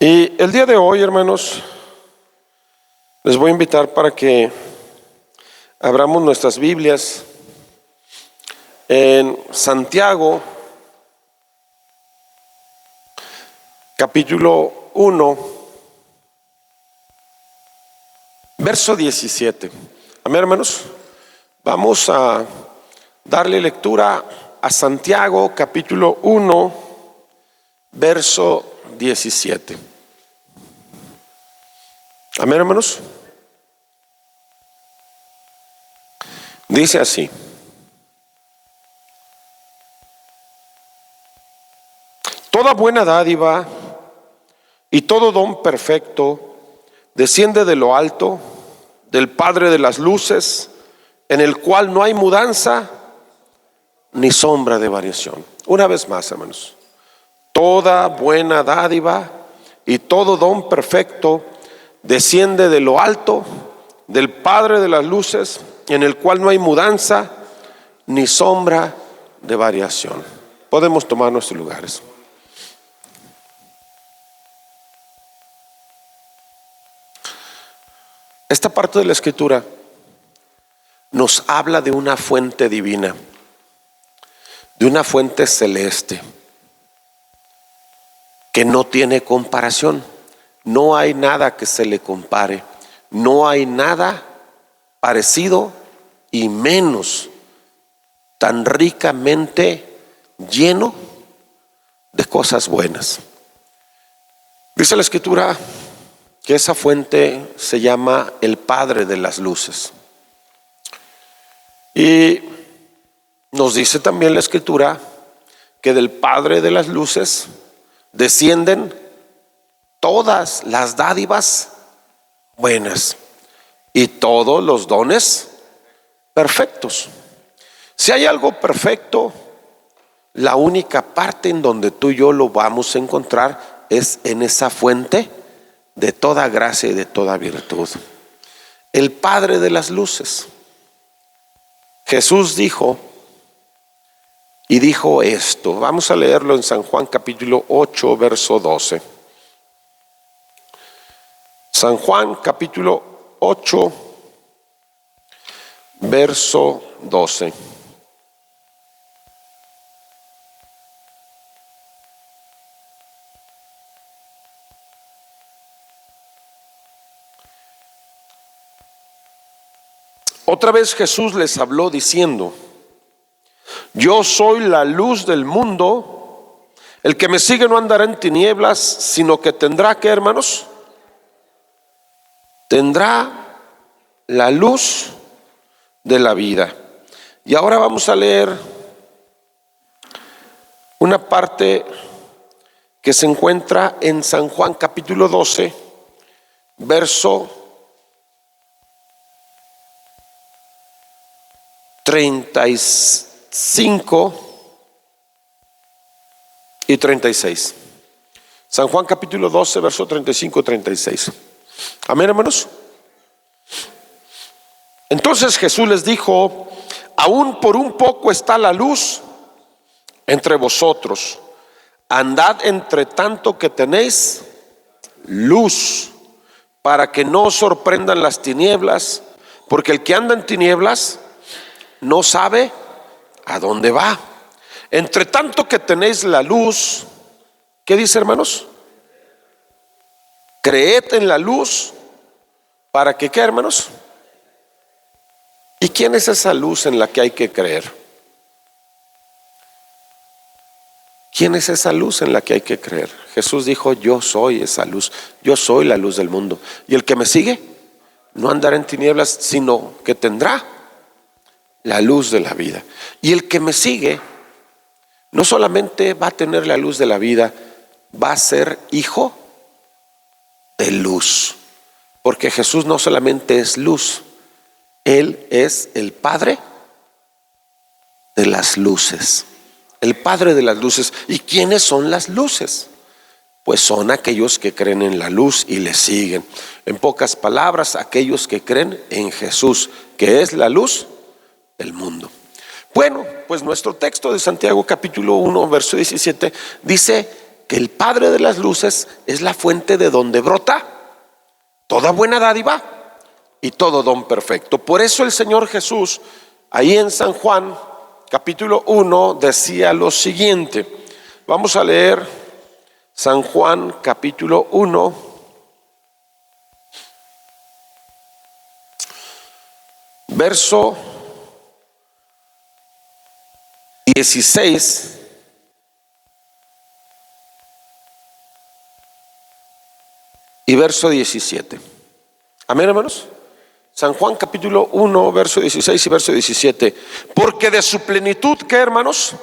Y el día de hoy, hermanos, les voy a invitar para que abramos nuestras Biblias en Santiago, capítulo 1, verso 17. Amén, hermanos. Vamos a darle lectura a Santiago, capítulo 1, verso 17. Amén, hermanos. Dice así: toda buena dádiva y todo don perfecto desciende de lo alto, del Padre de las luces, en el cual no hay mudanza ni sombra de variación. Una vez más, hermanos: toda buena dádiva y todo don perfecto desciende de lo alto, del Padre de las luces, en el cual no hay mudanza ni sombra de variación. Podemos tomar nuestros lugares. Esta parte de la Escritura nos habla de una fuente divina, de una fuente celeste que no tiene comparación. No hay nada que se le compare, no hay nada parecido, y menos tan ricamente lleno de cosas buenas. Dice la Escritura que esa fuente se llama el Padre de las luces. Y nos dice también la Escritura que del Padre de las luces descienden todas las dádivas buenas y todos los dones perfectos. Si hay algo perfecto, la única parte en donde tú y yo lo vamos a encontrar es en esa fuente de toda gracia y de toda virtud, el Padre de las luces. Jesús dijo esto. Vamos a leerlo en San Juan capítulo 8, verso 12. San Juan capítulo 8, verso 12. Otra vez Jesús les habló diciendo: yo soy la luz del mundo. El que me sigue no andará en tinieblas, sino que tendrá, ¿qué, hermanos? Tendrá la luz de la vida. Y ahora vamos a leer una parte que se encuentra en San Juan capítulo 12, verso 35 y 36. San Juan capítulo 12, verso 35 y 36. Amén, hermanos. Entonces Jesús les dijo: aún por un poco está la luz entre vosotros. Andad entre tanto que tenéis luz, para que no os sorprendan las tinieblas, porque el que anda en tinieblas no sabe a dónde va. Entre tanto que tenéis la luz, ¿qué dice, hermanos? Creed en la luz, para que, ¿qué, hermanos? ¿Y quién es esa luz en la que hay que creer? ¿Quién es esa luz en la que hay que creer? Jesús dijo: yo soy esa luz, yo soy la luz del mundo. Y el que me sigue no andará en tinieblas, sino que tendrá la luz de la vida. Y el que me sigue no solamente va a tener la luz de la vida, va a ser hijo de luz. Porque Jesús no solamente es luz, Él es el Padre de las luces. El Padre de las luces. ¿Y quiénes son las luces? Pues son aquellos que creen en la luz y le siguen. En pocas palabras, aquellos que creen en Jesús, que es la luz del mundo. Bueno, pues nuestro texto de Santiago capítulo 1, verso 17 dice que el Padre de las luces es la fuente de donde brota toda buena dádiva y todo don perfecto. Por eso el Señor Jesús, ahí en San Juan capítulo 1, decía lo siguiente. Vamos a leer San Juan capítulo 1, verso 16 y verso 17. Amén, hermanos. San Juan capítulo 1, verso 16 y verso 17. Porque de su plenitud, ¿qué, hermanos?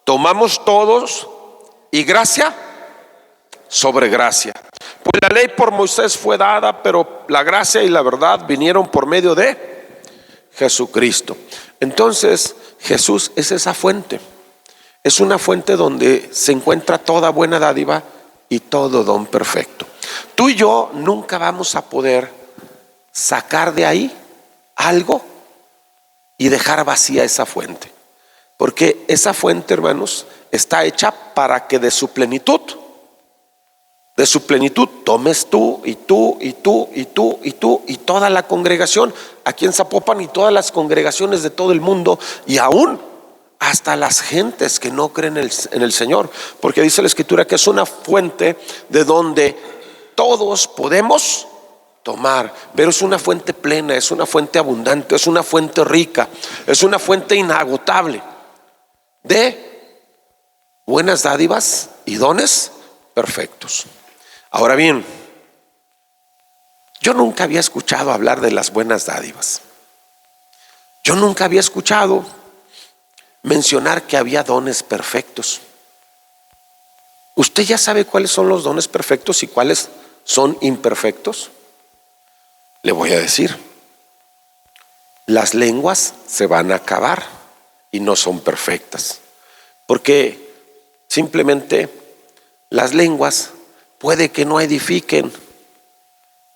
Tomamos todos, y gracia sobre gracia. Pues la ley por Moisés fue dada, pero la gracia y la verdad vinieron por medio de Jesucristo. Entonces Jesús es esa fuente. Es una fuente donde se encuentra toda buena dádiva y todo don perfecto. Tú y yo nunca vamos a poder sacar de ahí algo y dejar vacía esa fuente, porque esa fuente, hermanos, está hecha para que de su plenitud tomes tú y tú y tú y tú y tú y toda la congregación aquí en Zapopan y todas las congregaciones de todo el mundo, y aún hasta las gentes que no creen en el Señor, porque dice la Escritura que es una fuente de donde todos podemos tomar, pero es una fuente plena, es una fuente abundante, es una fuente rica, es una fuente inagotable de buenas dádivas y dones perfectos. Ahora bien, yo nunca había escuchado hablar de las buenas dádivas. Yo nunca había escuchado mencionar que había dones perfectos. ¿Usted ya sabe cuáles son los dones perfectos y cuáles son imperfectos? Le voy a decir, las lenguas se van a acabar y no son perfectas, porque simplemente las lenguas puede que no edifiquen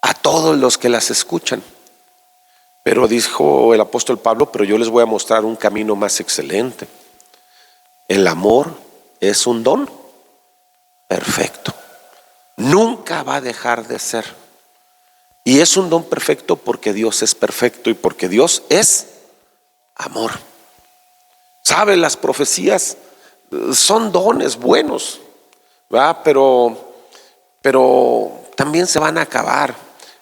a todos los que las escuchan. Pero dijo el apóstol Pablo, pero yo les voy a mostrar un camino más excelente. El amor es un don perfecto, nunca va a dejar de ser. Y es un don perfecto porque Dios es perfecto y porque Dios es amor. ¿Sabe? Las profecías son dones buenos, ¿verdad? Pero también se van a acabar.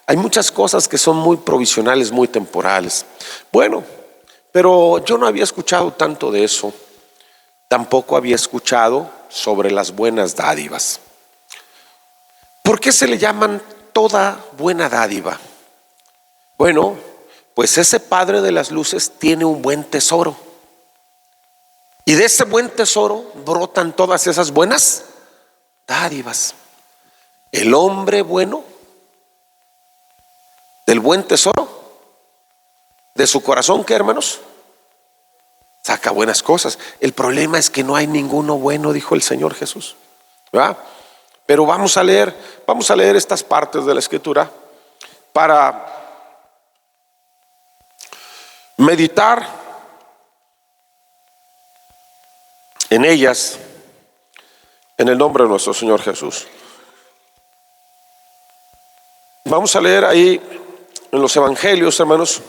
Hay muchas cosas que son muy provisionales, muy temporales. Bueno, pero yo no había escuchado tanto de eso. Tampoco había escuchado sobre las buenas dádivas. ¿Por qué se le llaman toda buena dádiva? Bueno, pues ese Padre de las luces tiene un buen tesoro, y de ese buen tesoro brotan todas esas buenas dádivas. El hombre bueno, del buen tesoro de su corazón, ¿qué, hermanos? Saca buenas cosas. El problema es que no hay ninguno bueno, dijo el Señor Jesús, ¿verdad? Pero vamos a leer estas partes de la Escritura para meditar en ellas en el nombre de nuestro Señor Jesús. Vamos a leer ahí en los evangelios, hermanos.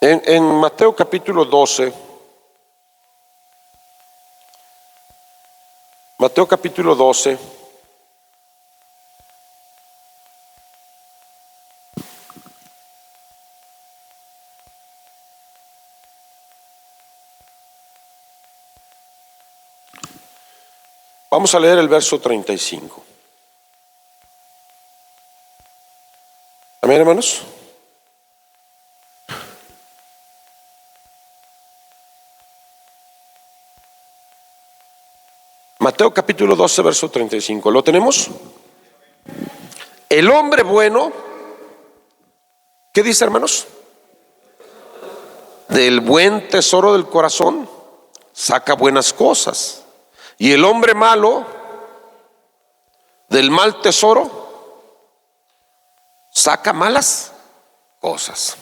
En Mateo capítulo 12, Mateo capítulo 12, vamos a leer el verso 35. Amén, hermanos. Mateo capítulo 12, verso 35. ¿Lo tenemos? El hombre bueno, ¿qué dice, hermanos? Del buen tesoro del corazón saca buenas cosas, y el hombre malo del mal tesoro saca malas cosas.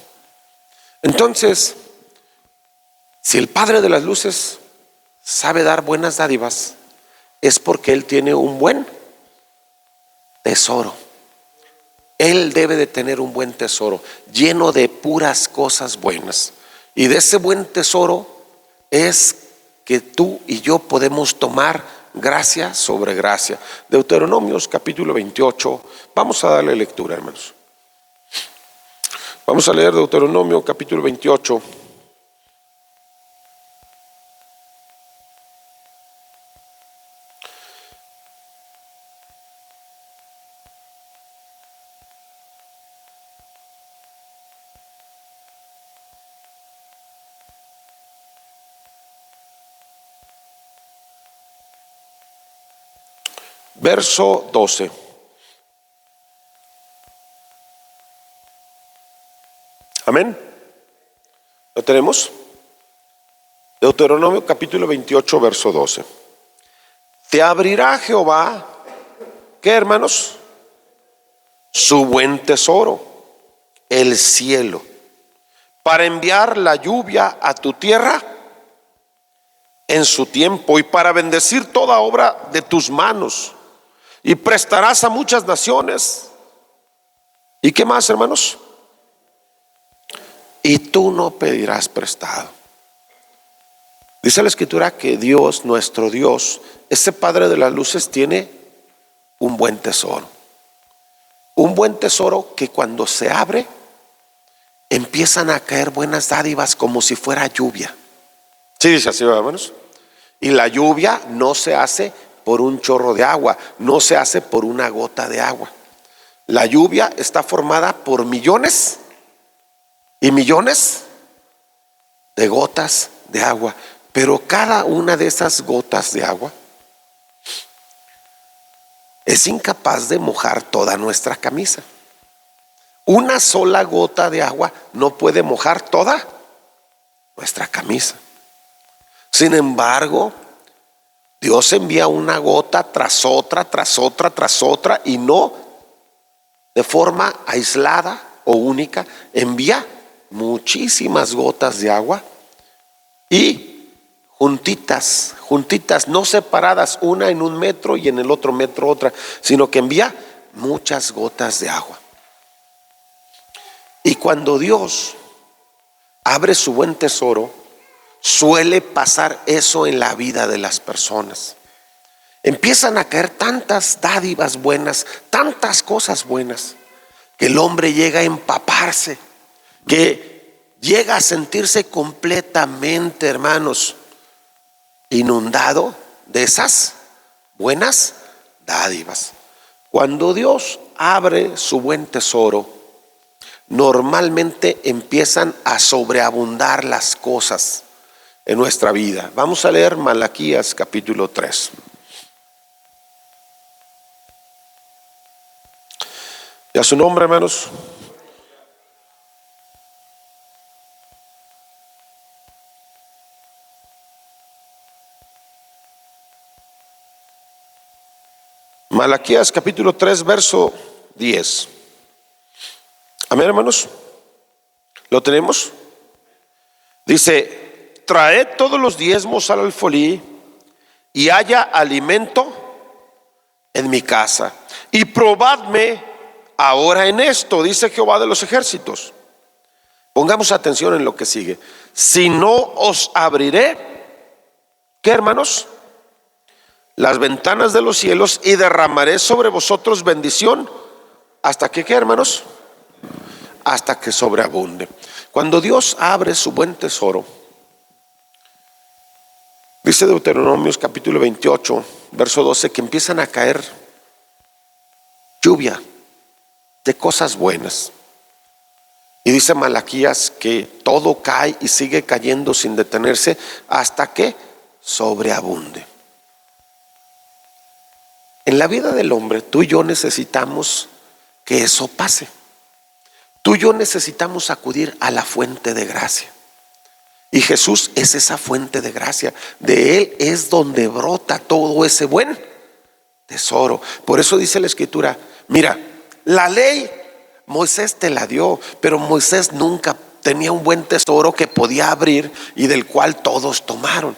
Entonces, si el Padre de las luces sabe dar buenas dádivas, es porque Él tiene un buen tesoro. Él debe de tener un buen tesoro lleno de puras cosas buenas. Y de ese buen tesoro es que tú y yo podemos tomar gracia sobre gracia. Deuteronomios capítulo 28. Vamos a darle lectura, hermanos. Vamos a leer Deuteronomio capítulo 28. Verso 12. Amén. ¿Lo tenemos? Deuteronomio capítulo 28, verso 12. Te abrirá Jehová, ¿qué, hermanos? Su buen tesoro, el cielo, para enviar la lluvia a tu tierra en su tiempo, y para bendecir toda obra de tus manos. Y prestarás a muchas naciones. ¿Y qué más, hermanos? Y tú no pedirás prestado. Dice la Escritura que Dios, nuestro Dios, ese Padre de las luces, tiene un buen tesoro. Un buen tesoro que cuando se abre empiezan a caer buenas dádivas como si fuera lluvia. Sí, dice así, hermanos. Y la lluvia no se hace por un chorro de agua, no se hace por una gota de agua. La lluvia está formada por millones y millones de gotas de agua, pero cada una de esas gotas de agua es incapaz de mojar toda nuestra camisa. Una sola gota de agua no puede mojar toda nuestra camisa. Sin embargo, Dios envía una gota tras otra, tras otra, tras otra, y no de forma aislada o única. Envía muchísimas gotas de agua y juntitas, juntitas, no separadas, una en un metro y en el otro metro otra, sino que envía muchas gotas de agua. Y cuando Dios abre su buen tesoro, suele pasar eso en la vida de las personas. Empiezan a caer tantas dádivas buenas, tantas cosas buenas, que el hombre llega a empaparse, que llega a sentirse completamente, hermanos, inundado de esas buenas dádivas. Cuando Dios abre su buen tesoro, normalmente empiezan a sobreabundar las cosas en nuestra vida. Vamos a leer Malaquías capítulo 3. Y a su nombre, hermanos. Malaquías capítulo 3, verso 10. Amén, hermanos. ¿Lo tenemos? Dice: traed todos los diezmos al alfolí, y haya alimento en mi casa, y probadme ahora en esto, dice Jehová de los ejércitos. Pongamos atención en lo que sigue. Si no os abriré, ¿qué, hermanos? Las ventanas de los cielos, y derramaré sobre vosotros bendición hasta que, ¿qué, hermanos? Hasta que sobreabunde. Cuando Dios abre su buen tesoro, dice Deuteronomios capítulo 28, verso 12, que empiezan a caer lluvia de cosas buenas. Y dice Malaquías que todo cae y sigue cayendo sin detenerse hasta que sobreabunde. En la vida del hombre, tú y yo necesitamos que eso pase. Tú y yo necesitamos acudir a la fuente de gracia. Y Jesús es esa fuente de gracia. De Él es donde brota todo ese buen tesoro. Por eso dice la Escritura, mira, la ley Moisés te la dio, pero Moisés nunca tenía un buen tesoro que podía abrir y del cual todos tomaron.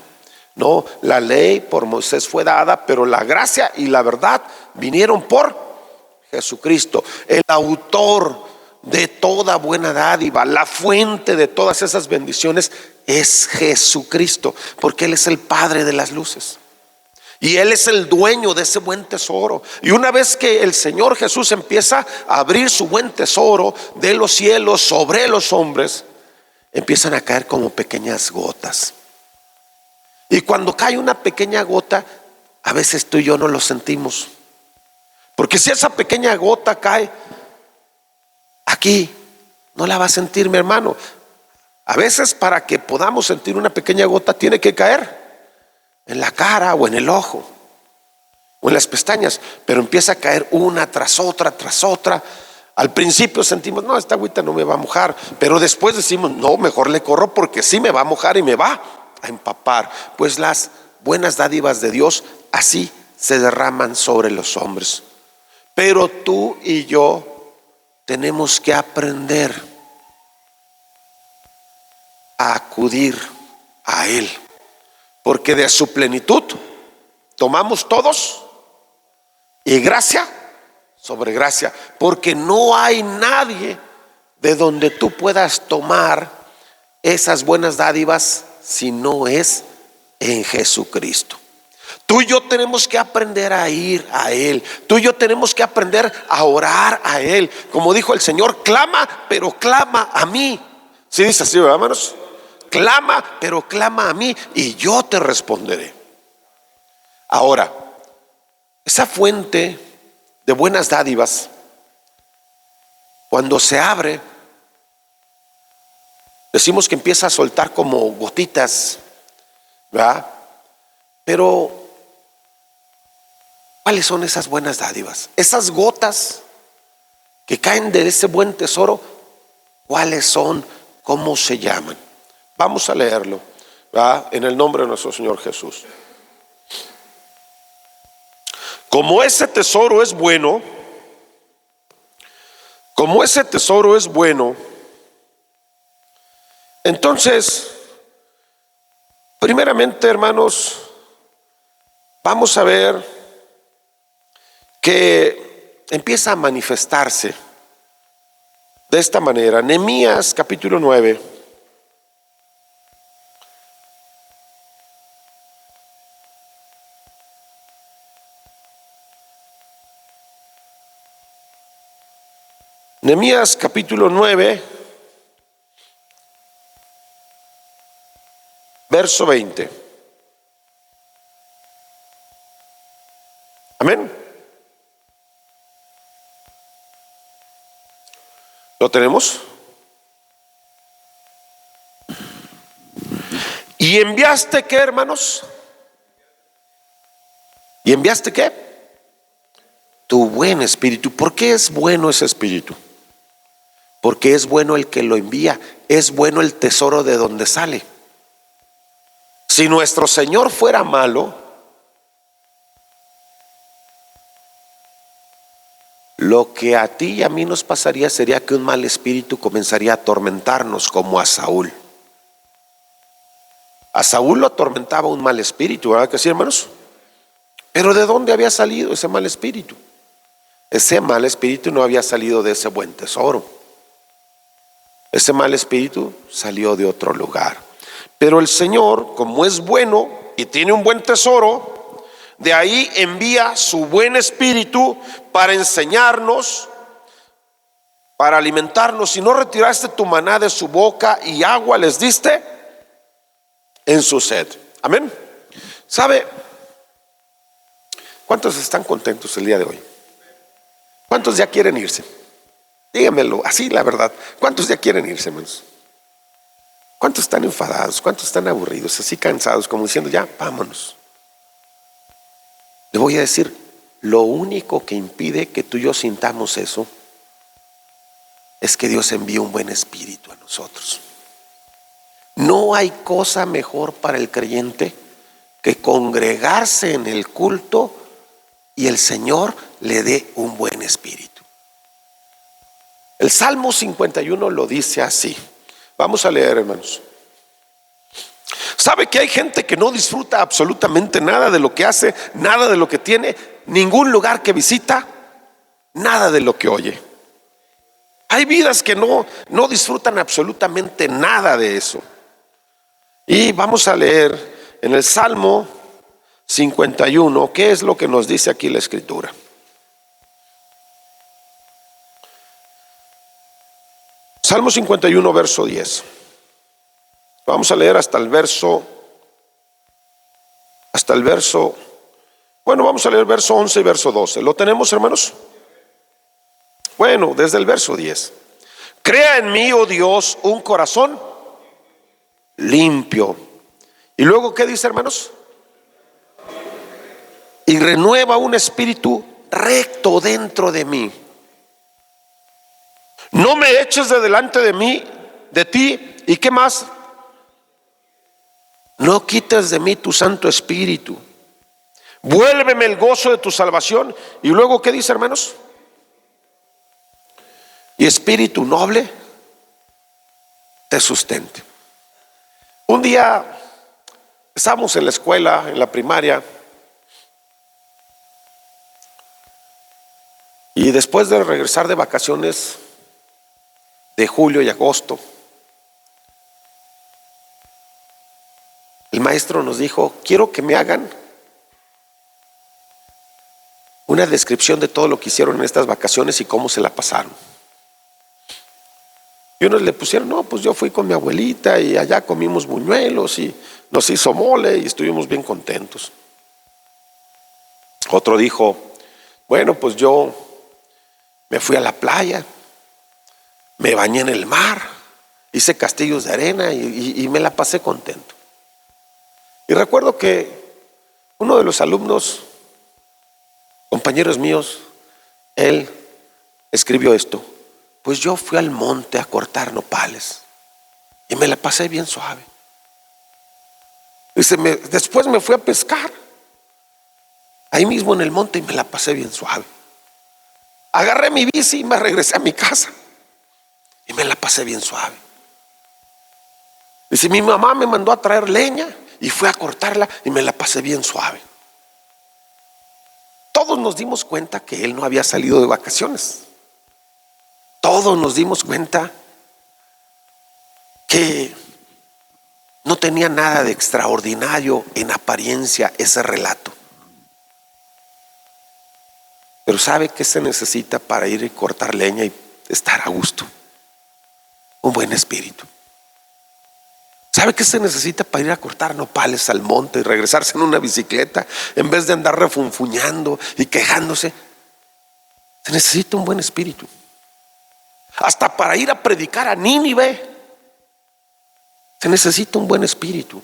No, la ley por Moisés fue dada, pero la gracia y la verdad vinieron por Jesucristo, el autor de toda buena dádiva, la fuente de todas esas bendiciones es Jesucristo, porque Él es el Padre de las luces. Y Él es el dueño de ese buen tesoro. Y una vez que el Señor Jesús empieza a abrir su buen tesoro de los cielos sobre los hombres, empiezan a caer como pequeñas gotas. Y cuando cae una pequeña gota, a veces tú y yo no lo sentimos. Porque si esa pequeña gota cae aquí, no la va a sentir, mi hermano. A veces para que podamos sentir una pequeña gota tiene que caer en la cara o en el ojo o en las pestañas, pero empieza a caer una tras otra, tras otra. Al principio sentimos, no, esta agüita no me va a mojar, pero después decimos, no, mejor le corro porque sí me va a mojar y me va a empapar. Pues las buenas dádivas de Dios así se derraman sobre los hombres. Pero tú y yo tenemos que aprender a acudir a Él, porque de su plenitud tomamos todos y gracia sobre gracia, porque no hay nadie de donde tú puedas tomar esas buenas dádivas si no es en Jesucristo. Tú y yo tenemos que aprender a ir a Él. Tú y yo tenemos que aprender a orar a Él. Como dijo el Señor, clama, pero clama a mí. ¿Sí dice así, verdad, hermanos? Clama, pero clama a mí y yo te responderé. Ahora, esa fuente de buenas dádivas, cuando se abre, decimos que empieza a soltar como gotitas, ¿verdad? Pero ¿cuáles son esas buenas dádivas? Esas gotas que caen de ese buen tesoro, ¿cuáles son? ¿Cómo se llaman? Vamos a leerlo, ¿verdad? En el nombre de nuestro Señor Jesús. Como ese tesoro es bueno, entonces, primeramente, hermanos, vamos a ver que empieza a manifestarse de esta manera. Nehemías capítulo 9. Nehemías capítulo 9, verso 20. Amén. ¿Lo tenemos? ¿Y enviaste qué, hermanos? ¿Y enviaste qué? Tu buen espíritu. ¿Por qué es bueno ese espíritu? Porque es bueno el que lo envía, es bueno el tesoro de donde sale. Si nuestro Señor fuera malo, lo que a ti y a mí nos pasaría sería que un mal espíritu comenzaría a atormentarnos como a Saúl. A Saúl lo atormentaba un mal espíritu, ¿verdad que sí, hermanos? Pero ¿de dónde había salido ese mal espíritu? Ese mal espíritu no había salido de ese buen tesoro. Ese mal espíritu salió de otro lugar. Pero el Señor, como es bueno y tiene un buen tesoro, de ahí envía su buen espíritu para enseñarnos, para alimentarnos. Si no retiraste tu maná de su boca y agua les diste en su sed. Amén. ¿Sabe? ¿Cuántos están contentos el día de hoy? ¿Cuántos ya quieren irse? Dígamelo, así la verdad. ¿Cuántos ya quieren irse, hermanos? ¿Cuántos están enfadados? ¿Cuántos están aburridos? Así cansados, como diciendo, ya, vámonos. Le voy a decir, lo único que impide que tú y yo sintamos eso es que Dios envíe un buen espíritu a nosotros. No hay cosa mejor para el creyente que congregarse en el culto y el Señor le dé un buen espíritu. El Salmo 51 lo dice así. Vamos a leer, hermanos. ¿Sabe que hay gente que no disfruta absolutamente nada de lo que hace, nada de lo que tiene, ningún lugar que visita, nada de lo que oye? Hay vidas que no disfrutan absolutamente nada de eso. Y vamos a leer en el Salmo 51, ¿qué es lo que nos dice aquí la Escritura? Salmo 51, verso 10. Vamos a leer hasta el verso, bueno, vamos a leer verso 11 y verso 12. ¿Lo tenemos, hermanos? Bueno, desde el verso 10. Crea en mí, oh Dios, un corazón limpio. Y luego, ¿qué dice, hermanos? Y renueva un espíritu recto dentro de mí. No me eches de delante de mí, de ti. ¿Y qué más? No quites de mí tu Santo Espíritu. Vuélveme el gozo de tu salvación. Y luego, ¿qué dice, hermanos? Y espíritu noble te sustente. Un día estábamos en la escuela, en la primaria, y después de regresar de vacaciones de julio y agosto, el maestro nos dijo: quiero que me hagan una descripción de todo lo que hicieron en estas vacaciones y cómo se la pasaron. Y unos le pusieron: no, pues yo fui con mi abuelita y allá comimos buñuelos y nos hizo mole y estuvimos bien contentos. Otro dijo: bueno, pues yo me fui a la playa, me bañé en el mar, hice castillos de arena y me la pasé contento. Y recuerdo que uno de los alumnos, compañeros míos, él escribió esto: pues yo fui al monte a cortar nopales y me la pasé bien suave. Dice: después me fui a pescar ahí mismo en el monte y me la pasé bien suave. Agarré mi bici y me regresé a mi casa y me la pasé bien suave. Dice: mi mamá me mandó a traer leña y fui a cortarla y me la pasé bien suave. Todos nos dimos cuenta que él no había salido de vacaciones. Todos nos dimos cuenta que no tenía nada de extraordinario en apariencia ese relato. Pero ¿sabe qué se necesita para ir y cortar leña y estar a gusto? Un buen espíritu. ¿Sabe qué se necesita para ir a cortar nopales al monte y regresarse en una bicicleta en vez de andar refunfuñando y quejándose? Se necesita un buen espíritu. Hasta para ir a predicar a Nínive se necesita un buen espíritu.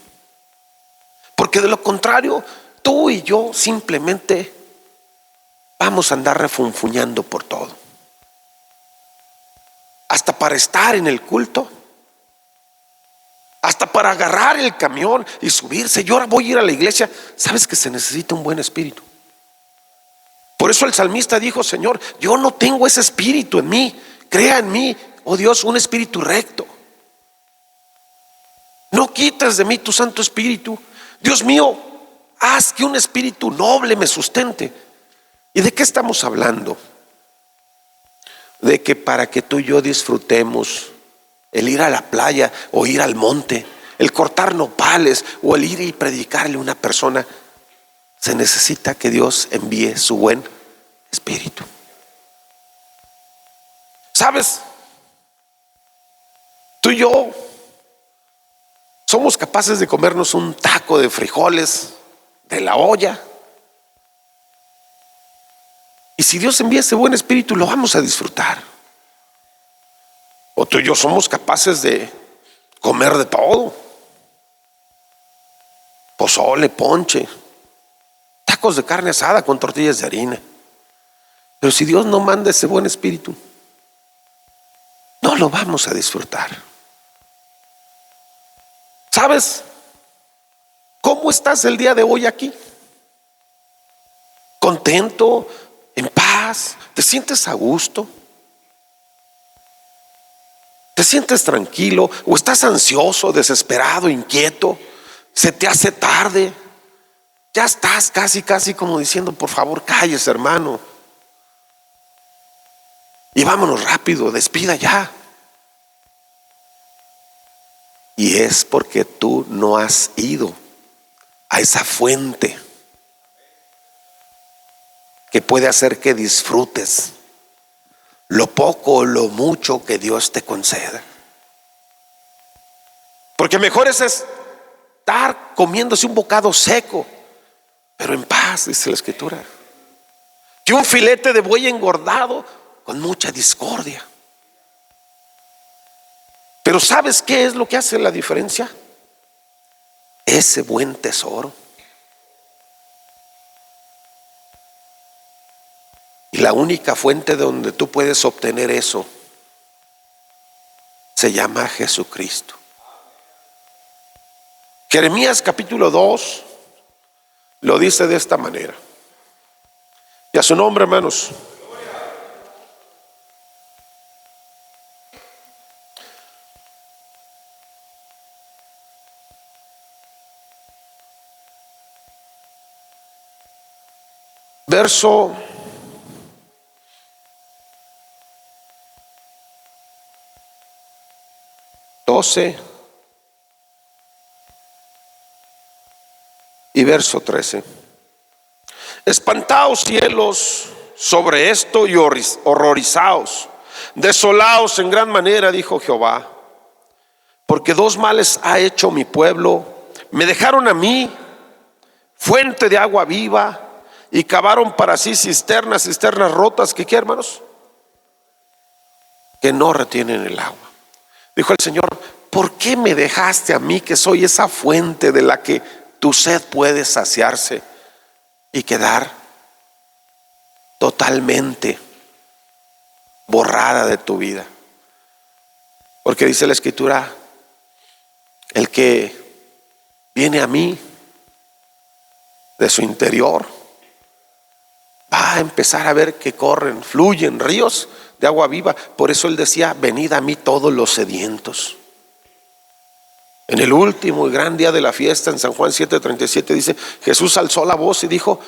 Porque de lo contrario, tú y yo simplemente vamos a andar refunfuñando por todo. Hasta para estar en el culto, hasta para agarrar el camión y subirse. Yo ahora voy a ir a la iglesia. ¿Sabes que se necesita un buen espíritu? Por eso el salmista dijo: Señor, yo no tengo ese espíritu en mí. Crea en mí, oh Dios, un espíritu recto. No quites de mí tu Santo Espíritu. Dios mío, haz que un espíritu noble me sustente. ¿Y de qué estamos hablando? De que para que tú y yo disfrutemos el ir a la playa o ir al monte, el cortar nopales o el ir y predicarle a una persona, se necesita que Dios envíe su buen espíritu. ¿Sabes? Tú y yo somos capaces de comernos un taco de frijoles de la olla. Y si Dios envía ese buen espíritu, lo vamos a disfrutar. O tú y yo somos capaces de comer de todo: pozole, ponche, tacos de carne asada con tortillas de harina. Pero si Dios no manda ese buen espíritu, no lo vamos a disfrutar. ¿Sabes cómo estás el día de hoy aquí? ¿Contento? ¿En paz? ¿Te sientes a gusto? ¿Te sientes tranquilo? ¿O estás ansioso, desesperado, inquieto? ¿Se te hace tarde? Ya estás casi como diciendo, por favor, cállese, hermano. Y vámonos rápido, despida ya. Y es porque tú no has ido a esa fuente que puede hacer que disfrutes lo poco o lo mucho que Dios te conceda. Porque mejor es estar comiéndose un bocado seco, pero en paz, dice la Escritura, que un filete de buey engordado con mucha discordia. Pero ¿sabes qué es lo que hace la diferencia? Ese buen tesoro. Y la única fuente de donde tú puedes obtener eso se llama Jesucristo. Jeremías capítulo 2 lo dice de esta manera. Y a su nombre, hermanos. Verso 12 y verso 13. Espantaos cielos sobre esto y horrorizaos, desolaos en gran manera, dijo Jehová, porque dos males ha hecho mi pueblo. Me dejaron a mí fuente de agua viva y cavaron para sí cisternas rotas, que ¿qué, hermanos? Que no retienen el agua. Dijo el Señor, ¿por qué me dejaste a mí, que soy esa fuente de la que tu sed puede saciarse y quedar totalmente borrada de tu vida? Porque dice la Escritura, el que viene a mí de su interior va a empezar a ver que fluyen ríos de agua viva. Por eso él decía, venid a mí todos los sedientos. En el último y gran día de la fiesta, en San Juan 7:37 dice, Jesús alzó la voz y dijo,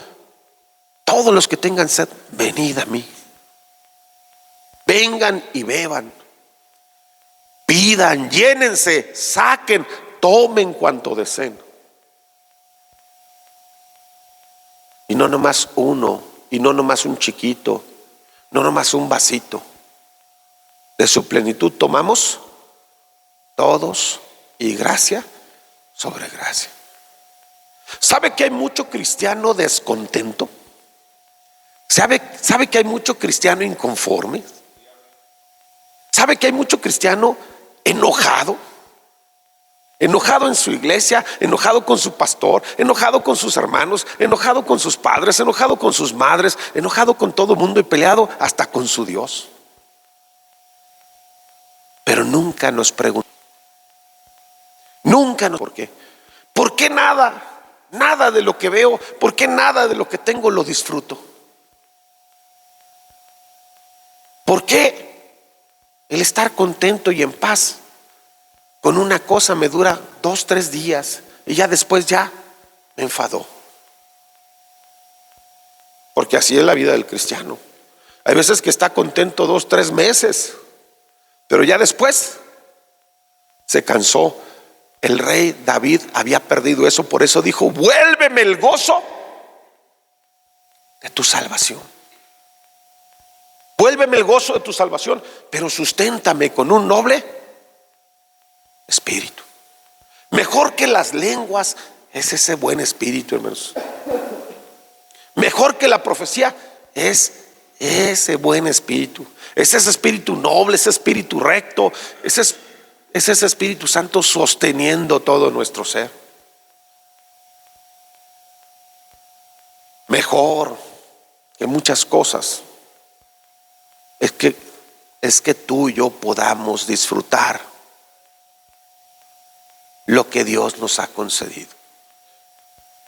todos los que tengan sed, venid a mí. Vengan y beban. Pidan, llénense, saquen, tomen cuanto deseen. Y no nomás uno, y no nomás un chiquito, no nomás un vasito. De su plenitud tomamos todos, y gracia sobre gracia. ¿Sabe que hay mucho cristiano descontento? ¿Sabe que hay mucho cristiano inconforme? ¿Sabe que hay mucho cristiano enojado? Enojado en su iglesia, enojado con su pastor, enojado con sus hermanos, enojado con sus padres, enojado con sus madres, enojado con todo el mundo y peleado hasta con su Dios. Pero nunca nos preguntamos, ¿por qué? ¿Por qué nada de lo que veo, por qué nada de lo que tengo lo disfruto? ¿Por qué el estar contento y en paz con una cosa me dura 2, 3 días y ya después ya me enfadó? Porque así es la vida del cristiano. Hay veces que está contento 2, 3 meses, pero ya después se cansó. El rey David había perdido eso, por eso dijo, vuélveme el gozo de tu salvación. Vuélveme el gozo de tu salvación, pero susténtame con un noble espíritu. Mejor que las lenguas es ese buen espíritu, hermanos. Mejor que la profecía es ese buen espíritu. Es ese espíritu noble, ese espíritu recto, es ese Espíritu Santo sosteniendo todo nuestro ser. Mejor que muchas cosas es que tú y yo podamos disfrutar lo que Dios nos ha concedido.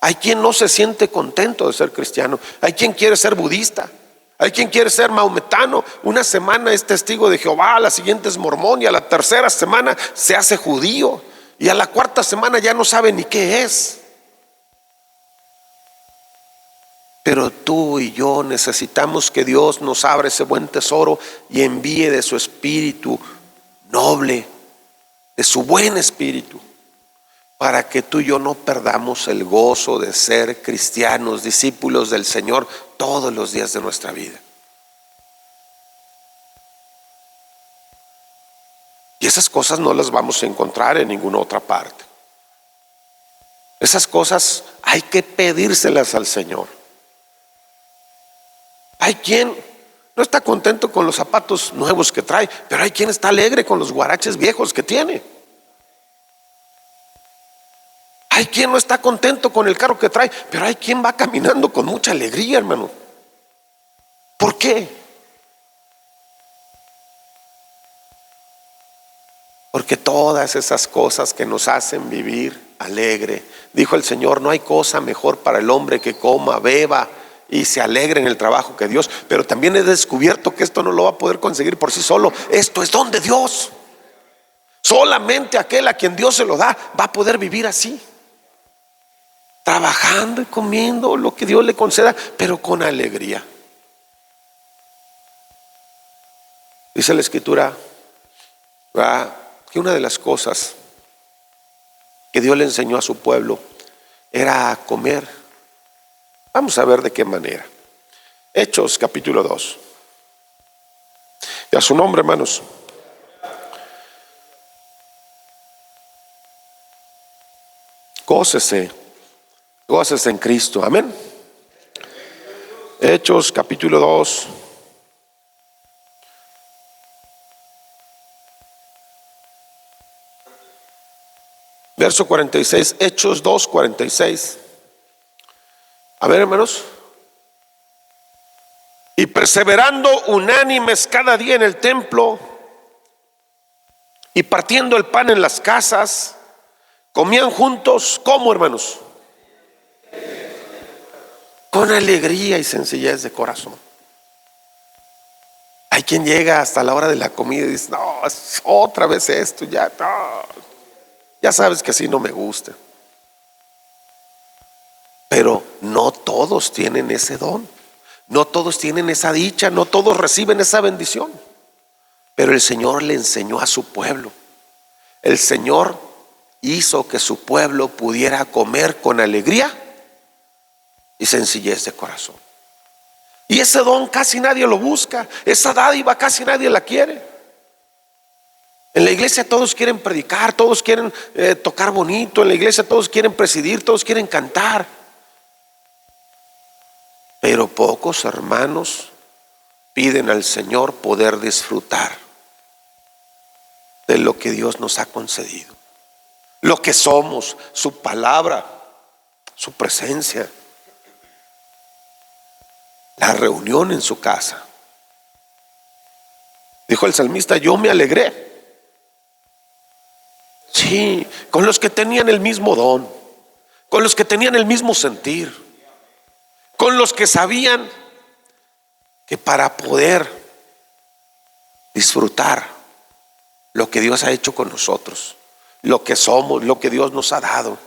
Hay quien no se siente contento de ser cristiano. Hay quien quiere ser budista. Hay quien quiere ser maometano. Una semana es testigo de Jehová, la siguiente es mormón, y a la tercera semana se hace judío, y a la cuarta semana ya no sabe ni qué es. Pero tú y yo necesitamos que Dios nos abra ese buen tesoro y envíe de su espíritu noble, de su buen espíritu, para que tú y yo no perdamos el gozo de ser cristianos, discípulos del Señor todos los días de nuestra vida. Y esas cosas no las vamos a encontrar en ninguna otra parte. Esas cosas hay que pedírselas al Señor. Hay quien no está contento con los zapatos nuevos que trae, pero hay quien está alegre con los guaraches viejos que tiene. Hay quien no está contento con el carro que trae, pero hay quien va caminando con mucha alegría, hermano. ¿Por qué? Porque todas esas cosas que nos hacen vivir alegre, dijo el Señor, no hay cosa mejor para el hombre que coma, beba y se alegre en el trabajo que Dios. Pero también he descubierto que esto no lo va a poder conseguir por sí solo. Esto es don de Dios. Solamente aquel a quien Dios se lo da va a poder vivir así, trabajando y comiendo lo que Dios le conceda, pero con alegría. Dice la Escritura, ¿verdad?, que una de las cosas que Dios le enseñó a su pueblo era a comer. Vamos a ver de qué manera. Hechos capítulo 2. Y a su nombre, hermanos. Gócese, gócese en Cristo. Amén. Hechos capítulo 2. Verso 46, Hechos 2, 46. A ver, hermanos. Y perseverando unánimes cada día en el templo y partiendo el pan en las casas, comían juntos. ¿Cómo, hermanos? Con alegría y sencillez de corazón. Hay quien llega hasta la hora de la comida y dice, no, otra vez esto, ya, no, ya sabes que así no me gusta. Pero no todos tienen ese don, no todos tienen esa dicha, no todos reciben esa bendición. Pero el Señor le enseñó a su pueblo. El Señor hizo que su pueblo pudiera comer con alegría y sencillez de corazón. Y ese don casi nadie lo busca, esa dádiva casi nadie la quiere. En la iglesia todos quieren predicar, todos quieren tocar bonito, en la iglesia todos quieren presidir, todos quieren cantar. Pero pocos hermanos piden al Señor poder disfrutar de lo que Dios nos ha concedido, lo que somos, su palabra, su presencia, la reunión en su casa. Dijo el salmista, yo me alegré. Sí, con los que tenían el mismo don, con los que tenían el mismo sentir, con los que sabían que para poder disfrutar lo que Dios ha hecho con nosotros, lo que somos, lo que Dios nos ha dado,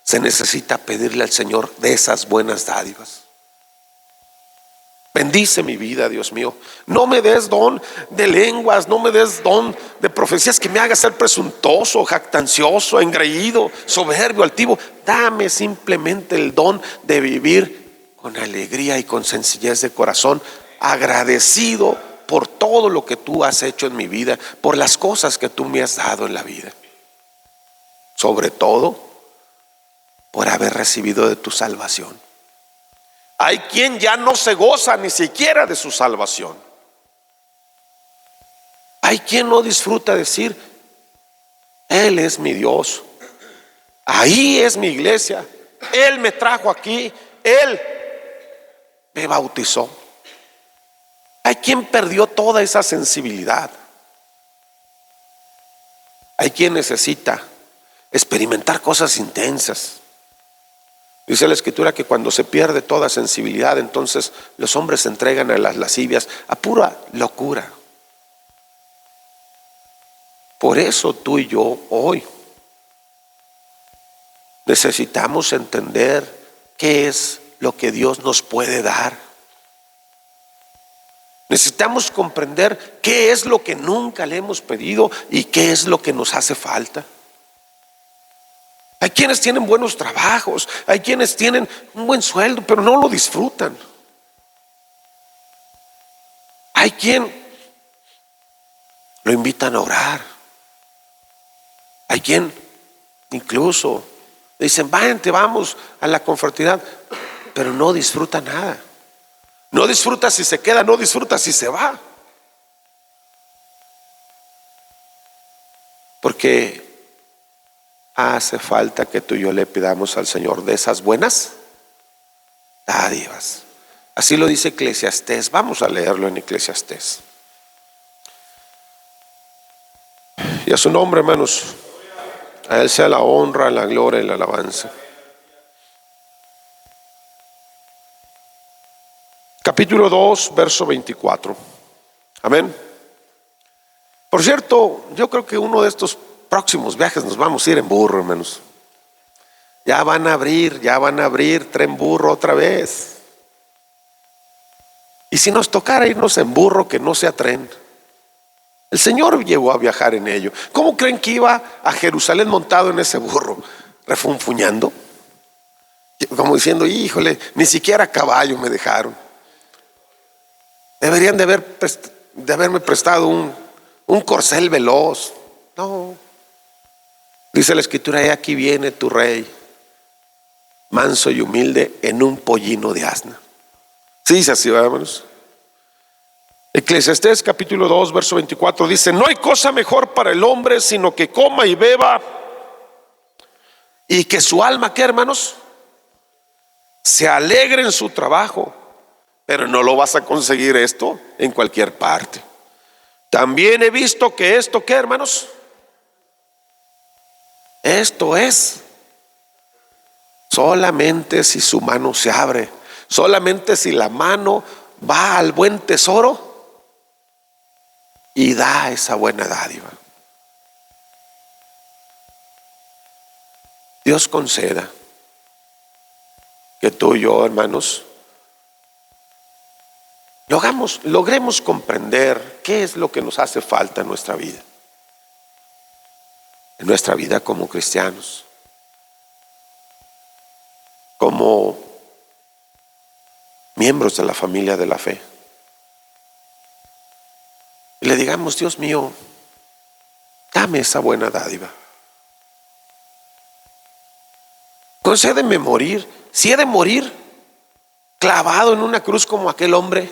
se necesita pedirle al Señor de esas buenas dádivas. Bendice mi vida, Dios mío. No me des don de lenguas, no me des don de profecías que me haga ser presuntuoso, jactancioso, engreído, soberbio, altivo. Dame simplemente el don de vivir con alegría y con sencillez de corazón, agradecido por todo lo que tú has hecho en mi vida, por las cosas que tú me has dado en la vida. Sobre todo, por haber recibido de tu salvación. Hay quien ya no se goza ni siquiera de su salvación. Hay quien no disfruta decir, Él es mi Dios, ahí es mi iglesia, Él me trajo aquí, Él me bautizó. Hay quien perdió toda esa sensibilidad. Hay quien necesita experimentar cosas intensas. Dice la Escritura que cuando se pierde toda sensibilidad, entonces los hombres se entregan a las lascivias, a pura locura. Por eso tú y yo hoy necesitamos entender qué es lo que Dios nos puede dar. Necesitamos comprender qué es lo que nunca le hemos pedido y qué es lo que nos hace falta. Hay quienes tienen buenos trabajos, hay quienes tienen un buen sueldo, pero no lo disfrutan. Hay quien lo invitan a orar. Hay quien incluso dicen, vente, vamos a la confraternidad, pero no disfruta nada. No disfruta si se queda, no disfruta si se va. Porque hace falta que tú y yo le pidamos al Señor de esas buenas dádivas. Así lo dice Eclesiastés. Vamos a leerlo en Eclesiastés. Y a su nombre, hermanos, a Él sea la honra, la gloria y la alabanza. Capítulo 2, verso 24. Amén. Por cierto, yo creo que uno de estos próximos viajes nos vamos a ir en burro, hermanos. Ya van a abrir tren burro otra vez. Y si nos tocara irnos en burro, que no sea tren. El Señor llegó a viajar en ello. ¿Cómo creen que iba a Jerusalén montado en ese burro? Refunfuñando, como diciendo, híjole, ni siquiera a caballo me dejaron. Deberían de haberme prestado un corcel veloz. No. Dice la Escritura, y aquí viene tu rey, manso y humilde, en un pollino de asna. Sí, dice así, vámonos. Eclesiastés capítulo 2, verso 24 dice, no hay cosa mejor para el hombre sino que coma y beba y que su alma, ¿qué, hermanos? Se alegre en su trabajo. Pero no lo vas a conseguir esto en cualquier parte. También he visto que esto, ¿qué, hermanos? Esto es solamente si su mano se abre, solamente si la mano va al buen tesoro y da esa buena dádiva. Dios conceda que tú y yo, hermanos, logremos comprender qué es lo que nos hace falta en nuestra vida como cristianos, como miembros de la familia de la fe. Y le digamos, Dios mío, dame esa buena dádiva. Concédeme morir, si he de morir clavado en una cruz como aquel hombre,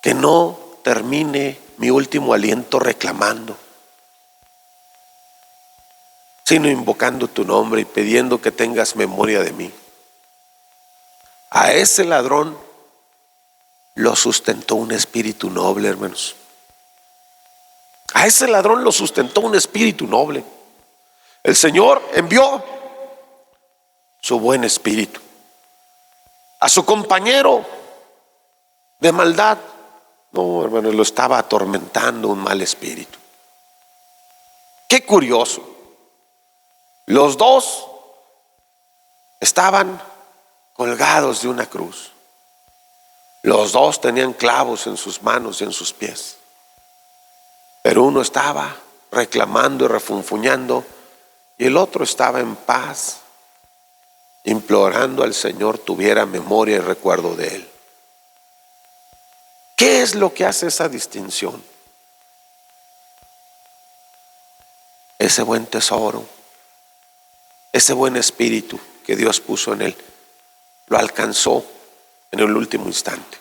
que no termine mi último aliento reclamando, sino invocando tu nombre y pidiendo que tengas memoria de mí. A ese ladrón lo sustentó un espíritu noble, hermanos. A ese ladrón lo sustentó un espíritu noble. El Señor envió su buen espíritu. A su compañero de maldad, no, hermano, lo estaba atormentando un mal espíritu. Qué curioso. Los dos estaban colgados de una cruz. Los dos tenían clavos en sus manos y en sus pies. Pero uno estaba reclamando y refunfuñando y el otro estaba en paz, implorando al Señor tuviera memoria y recuerdo de él. ¿Qué es lo que hace esa distinción? Ese buen tesoro, ese buen espíritu que Dios puso en él, lo alcanzó en el último instante.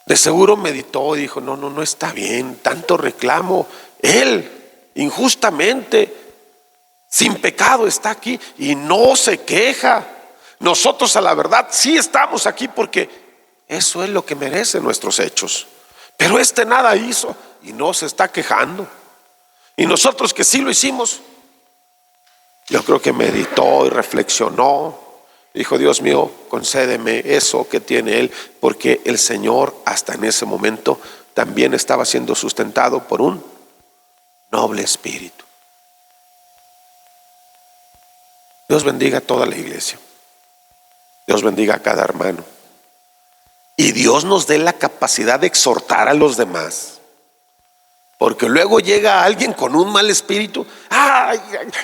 De seguro meditó y dijo, no está bien, tanto reclamo. Él, injustamente, sin pecado está aquí y no se queja. Nosotros a la verdad sí estamos aquí porque eso es lo que merecen nuestros hechos. Pero este nada hizo y no se está quejando. Y nosotros que sí lo hicimos, yo creo que meditó y reflexionó. Dijo: Dios mío, concédeme eso que tiene él, porque el Señor hasta en ese momento también estaba siendo sustentado por un noble espíritu. Dios bendiga a toda la iglesia. Dios bendiga a cada hermano. Y Dios nos dé la capacidad de exhortar a los demás. Porque luego llega alguien con un mal espíritu. Ay,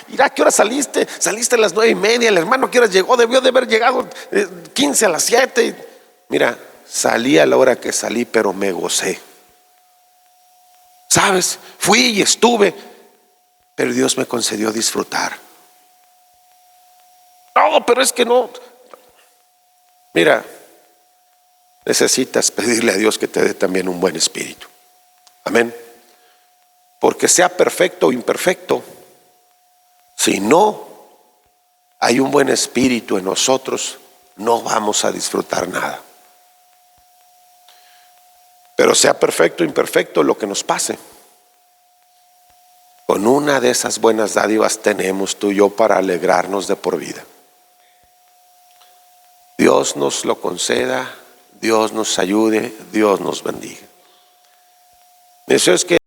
mira, ¿a qué hora saliste? Saliste a las 9:30. El hermano, ¿a qué hora llegó? Debió de haber llegado 15 a las 7. Mira, salí a la hora que salí, pero me gocé. ¿Sabes? Fui y estuve, pero Dios me concedió disfrutar. No, pero es que no. Mira, necesitas pedirle a Dios que te dé también un buen espíritu. Amén. Porque sea perfecto o imperfecto, si no hay un buen espíritu en nosotros, no vamos a disfrutar nada. Pero sea perfecto o imperfecto lo que nos pase, con una de esas buenas dádivas tenemos tú y yo para alegrarnos de por vida. Dios nos lo conceda, Dios nos ayude, Dios nos bendiga. Eso es que